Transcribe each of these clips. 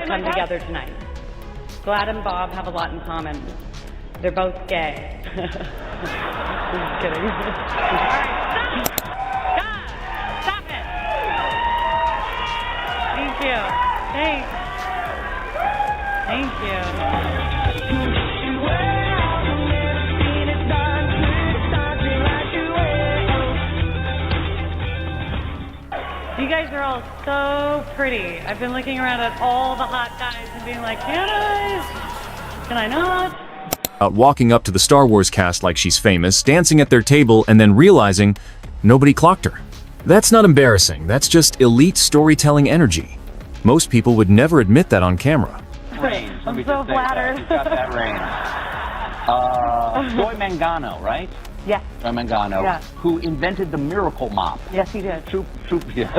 to come together tonight. Glad and Bob have a lot in common. They're both gay. Just kidding. All right, stop it. Thank you. Thanks. Thank you. You guys are all so pretty. I've been looking around at all the hot guys and being like, can I not? Walking up to the Star Wars cast like she's famous, dancing at their table, and then realizing nobody clocked her. That's not embarrassing, that's just elite storytelling energy. Most people would never admit that on camera. I'm so flattered. Got that range. Joy Mangano, right? Yes. Joy Mangano, Yeah. who invented the miracle mop. Yes, he did. Yes.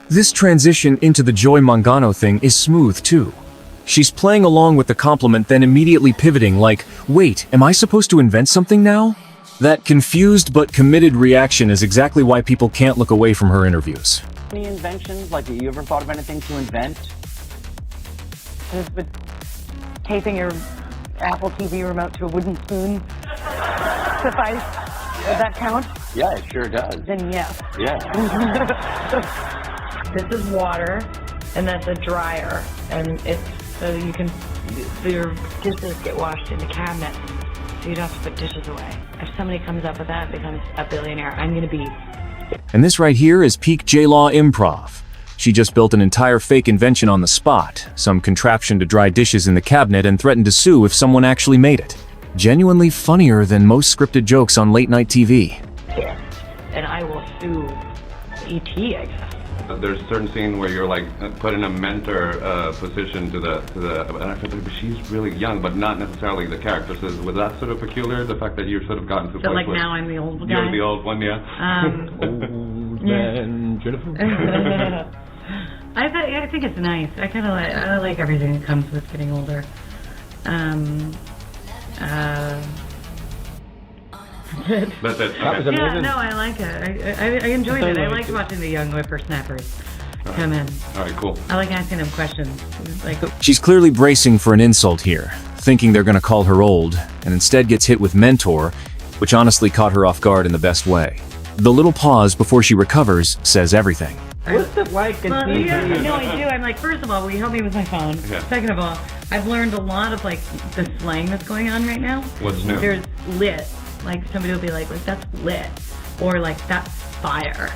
This transition into the Joy Mangano thing is smooth too. She's playing along with the compliment, then immediately pivoting like, wait, am I supposed to invent something now? That confused but committed reaction is exactly why people can't look away from her interviews. Any inventions? Like, have you ever thought of anything to invent? Just with taping your Apple TV remote to a wooden spoon suffice. Does that count? Yeah, it sure does. Then yes. Yeah. This is water, and that's a dryer, and it's so you can, your dishes get washed in the cabinet, so you don't have to put dishes away. If somebody comes up with that and becomes a billionaire, I'm gonna be. And this right here is peak JLaw improv. She just built an entire fake invention on the spot, some contraption to dry dishes in the cabinet, and threatened to sue if someone actually made it. Genuinely funnier than most scripted jokes on late-night TV. And I will sue E.T., I guess. There's a certain scene where you're like put in a mentor position to the and I feel like she's really young, but not necessarily the character. So was that sort of peculiar, the fact that you've sort of gotten to a So place like where now I'm the old guy? you're the old one, yeah. Old man Jennifer. I think it's nice. I like everything that comes with getting older. That's it. That was Okay. amazing. Yeah, no, I like it. I enjoyed it. I liked watching the young whippersnappers come in. All right, cool. I like asking them questions. Like, She's clearly bracing for an insult here, thinking they're gonna call her old, and instead gets hit with mentor, which honestly caught her off guard in the best way. The little pause before she recovers says everything. What's it like in well, TV? yeah, no, I do. I'm like, first of all, will you help me with my phone? Yeah. Second of all, I've learned a lot of like the slang that's going on right now. What's new? There's lit. Like somebody will be like that's lit, or like that's fire.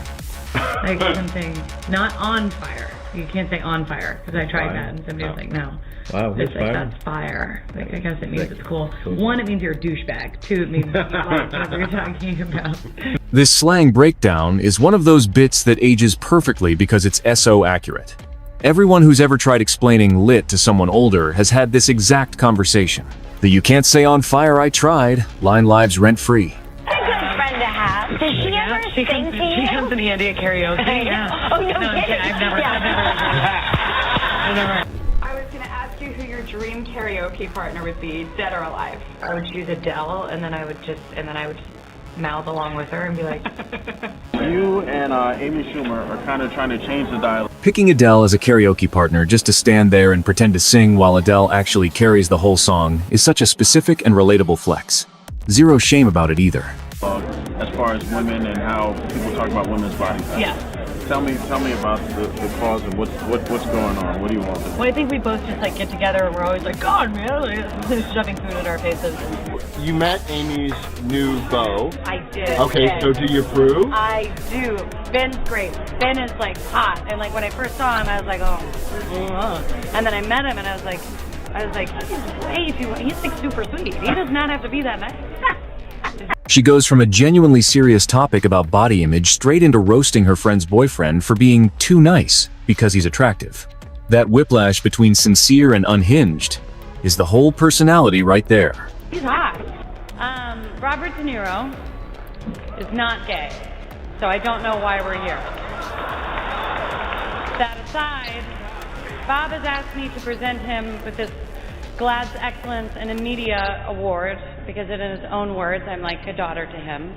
Like something not on fire. You can't say on fire because I tried that and somebody was like, no. Wow, It's what's like fire? that's fire. Like I guess it means it's cool. One, it means you're a douchebag. Two, it means you like whatever you're talking about. This slang breakdown is one of those bits that ages perfectly because it's SO accurate. Everyone who's ever tried explaining lit to someone older has had this exact conversation. The "you can't say on fire, I tried" line lives rent-free. A good friend to have. Does she ever sing to you? She comes to the Andy at karaoke. Yeah. Oh, no I'm kidding. kidding. I've never. I was going to ask you who your dream karaoke partner would be, dead or alive. I would choose Adele, and then I would just mouth along with her and be like, You and Amy Schumer are kind of trying to change the dialogue. Picking Adele as a karaoke partner just to stand there and pretend to sing while Adele actually carries the whole song is such a specific and relatable flex. Zero shame about it either. As far as women and how people talk about women's body types. yeah. Tell me about the cause and what's going on. What do you want? Well, I think we both just like get together and we're always like, God, man, like, shoving food in our faces. You met Amy's new beau. I did. Okay, yes. so do you approve? I do. Ben's great. Ben is like hot, and like when I first saw him, I was like, and then I met him, and I was like, he's way too. He's like super sweet. He does not have to be that nice. She goes from a genuinely serious topic about body image straight into roasting her friend's boyfriend for being too nice because he's attractive. That whiplash between sincere and unhinged is the whole personality right there. He's hot. Robert De Niro is not gay, so I don't know why we're here. That aside, Bob has asked me to present him with this GLAAD's Excellence in a Media Award because in his own words, I'm like a daughter to him.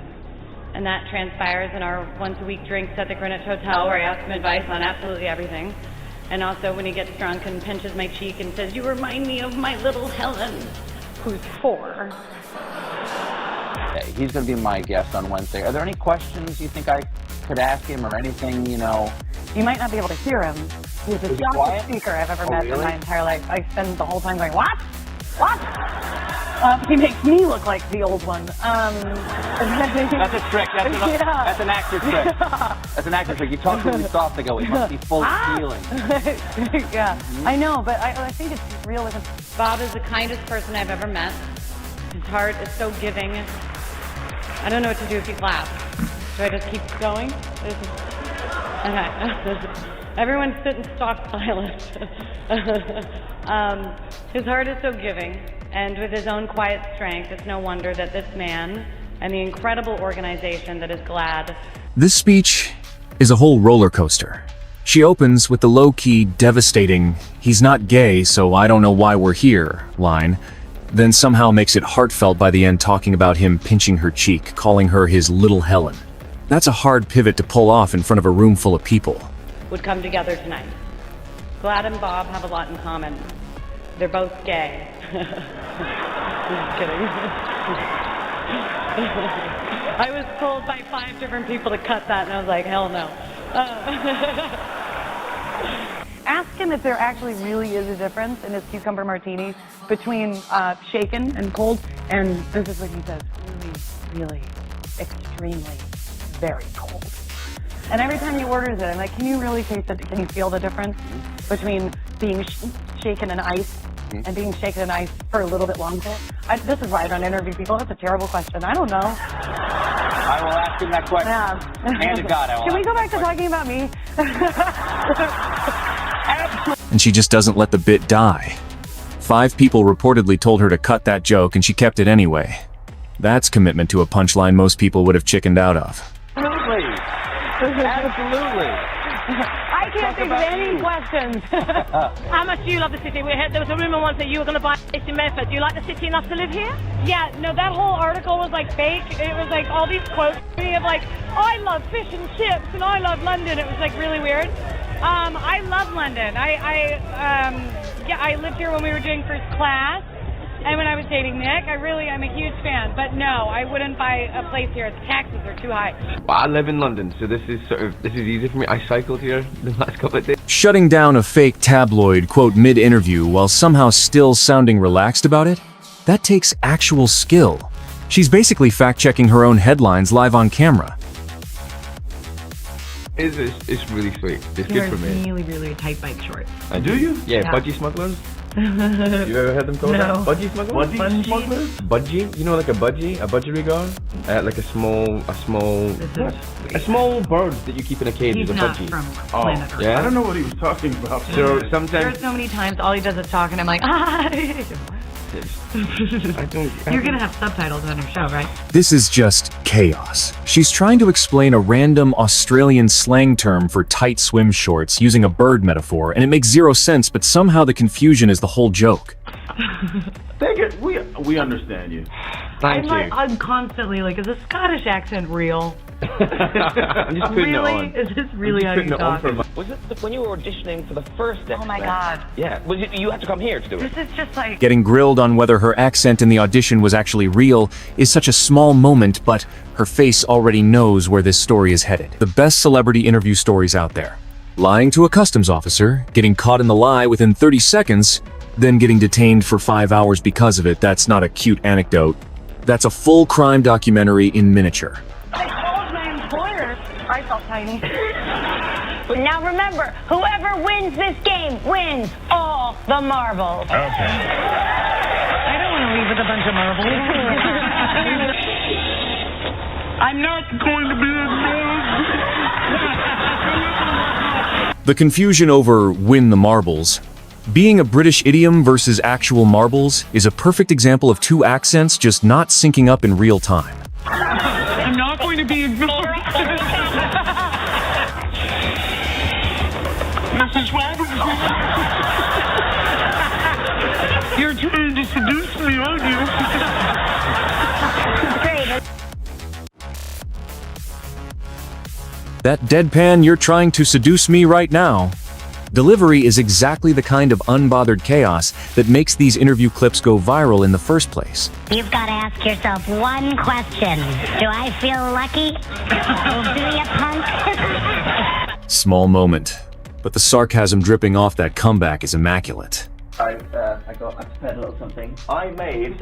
and that transpires in our once-a-week drinks at the Greenwich Hotel, where I ask him advice on absolutely everything. And also when he gets drunk and pinches my cheek and says, "You remind me of my little Helen, who's 4. Okay, he's going to be my guest on Wednesday. Are there any questions you think I could ask him or anything, you know? You might not be able to hear him. He's the Is he quiet? softest speaker I've ever met in really? my entire life. I spend the whole time going, "What? What?" He makes me look like the old one. That's a trick. That's an actor trick. That's an actor trick. You talk really soft, they go, "It must be full of feeling." Yeah, I know, but I think it's real with him. Bob is the kindest person I've ever met. His heart is so giving. I don't know what to do if you clap. Do I just keep going? Okay. Everyone sit in stock silence. His heart is so giving, and with his own quiet strength, it's no wonder that this man and the incredible organization that is GLAAD. This speech is a whole roller coaster. She opens with the low-key, devastating, "He's not gay, so I don't know why we're here" line, then somehow makes it heartfelt by the end, talking about him pinching her cheek, calling her his little Helen. That's a hard pivot to pull off in front of a room full of people. Would come together tonight. GLAAD and Bob have a lot in common. They're both gay. Just kidding. I was told by 5 different people to cut that, and I was like, hell no. Ask him if there actually really is a difference in his cucumber martini between shaken and cold, and this is what he says, really, extremely, very cold. And every time he orders it, I'm like, can you really taste it? Can you feel the difference between being shaken in ice and being shaken in ice for a little bit longer? This is why I don't interview people. That's a terrible question. I don't know. I will ask him that question. Yeah. Hand to God, I will. Can we ask go him back to that talking about me? And she just doesn't let the bit die. 5 people reportedly told her to cut that joke, and she kept it anyway. That's commitment to a punchline most people would have chickened out of. Absolutely. Absolutely. I can't think of any questions. How much do you love the city? There was a rumor once that you were going to buy a place in Medford. Do you like the city enough to live here? Yeah, no, that whole article was like fake. It was like all these quotes of me of like, I love fish and chips and I love London. It was like really weird. I love London. I lived here when we were doing first class. And when I was dating Nick, I'm a huge fan. But no, I wouldn't buy a place here. The taxes are too high. Well, I live in London, so this is easy for me. I cycled here the last couple of days. Shutting down a fake tabloid, quote, mid-interview while somehow still sounding relaxed about it? That takes actual skill. She's basically fact-checking her own headlines live on camera. It's really sweet. It's good for me. Really, really tight bike shorts. Do you? Yeah, Yeah. budgie smugglers. You ever heard them called No. that? Budgie smugglers? Budgie smugglers? Budgie? You know, like a budgerigar? Like a small bird that you keep in a cage. He's is a not budgie. from planet Earth. Yeah? I don't know what he was talking about. So sometimes There's so many times all he does is talk, and I'm like, You're gonna have subtitles on your show, right? This is just chaos. She's trying to explain a random Australian slang term for tight swim shorts using a bird metaphor, and it makes zero sense, but somehow the confusion is the whole joke. Take it. We understand you. Thank you. I'm constantly like, is the Scottish accent real? I'm just putting Really? it on. Is this really how you talk? Was it when you were auditioning for the first Deadpan? Oh my God. Yeah. You had to come here to do it? This is just like... Getting grilled on whether her accent in the audition was actually real is such a small moment, but her face already knows where this story is headed. The best celebrity interview stories out there. Lying to a customs officer, getting caught in the lie within 30 seconds, then getting detained for 5 hours because of it. That's not a cute anecdote. That's a full crime documentary in miniature. I told my employer I felt tiny. Now remember, whoever wins this game wins all the marbles. I don't want to leave with a bunch of marbles. I'm not going to be The confusion over win the marbles. Being a British idiom versus actual marbles is a perfect example of 2 accents just not syncing up in real time. I'm not going to be ignored. Mrs. Wagner. You're trying to seduce me, aren't you? Great. That deadpan, you're trying to seduce me right now. Delivery is exactly the kind of unbothered chaos that makes these interview clips go viral in the first place. You've got to ask yourself one question. Do I feel lucky? Do you, punk? Small moment, but the sarcasm dripping off that comeback is immaculate. I prepared a little something. I made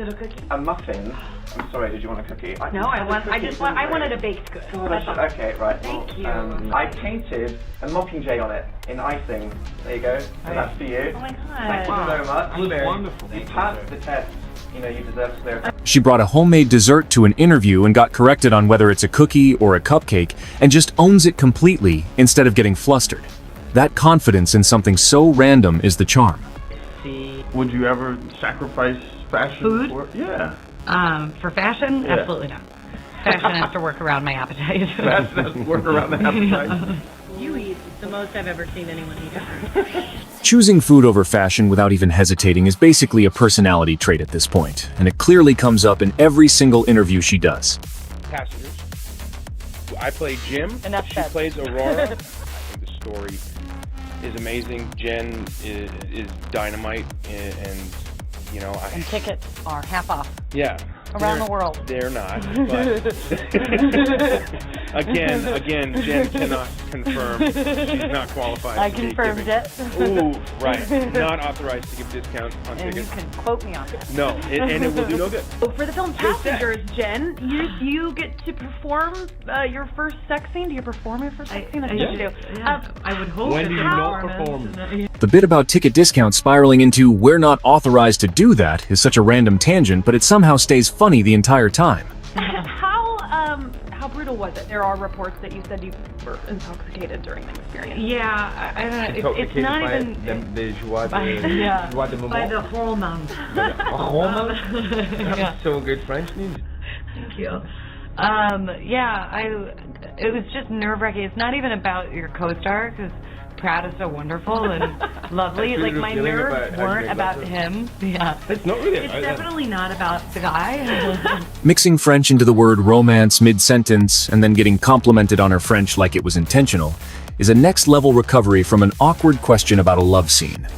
a muffin. I'm sorry, did you want a cookie? No, I wanted a baked good. Okay, right. Thank you. I painted a mockingjay on it in icing. There you go. And that's for you. Oh my god. Thank you so much. Blueberry. Wonderful. You passed the test. You know, you deserve to clear. She brought a homemade dessert to an interview and got corrected on whether it's a cookie or a cupcake and just owns it completely instead of getting flustered. That confidence in something so random is the charm. Would you ever sacrifice fashion? Food? Yeah. For fashion? Yeah. Absolutely not. Fashion has to work around my appetite. Fashion has to work around the appetite. You eat the most I've ever seen anyone eat. Choosing food over fashion without even hesitating is basically a personality trait at this point, and it clearly comes up in every single interview she does. Passengers. I play Jim. Enough she said. plays Aurora. I think the story is amazing. Jen is dynamite, and you know, And tickets are half off. Yeah. Around the world. They're not. But again, Jen cannot confirm. She's not qualified. I to be confirmed giving- it. Ooh, right. Not authorized to give discounts on And you tickets. can quote me on it. No, and it will do no good. For the film Passengers, Jen, you get to perform your first sex scene. Do you perform your first sex scene? That's what you do. I would hope. When do you not perform? The bit about ticket discounts spiraling into "we're not authorized to do that" is such a random tangent, but it somehow stays funny the entire time. How brutal was it? There are reports that you said you were intoxicated during the experience. Yeah, I don't know. It's not even by the hormones. That's so good French news. Thank you. It was just nerve-wracking. It's not even about your co-star, because Pratt is so wonderful and lovely. Like, my nerves weren't about him. Yeah. It's not really. It's definitely not about the guy. Mixing French into the word romance mid-sentence and then getting complimented on her French like it was intentional is a next-level recovery from an awkward question about a love scene.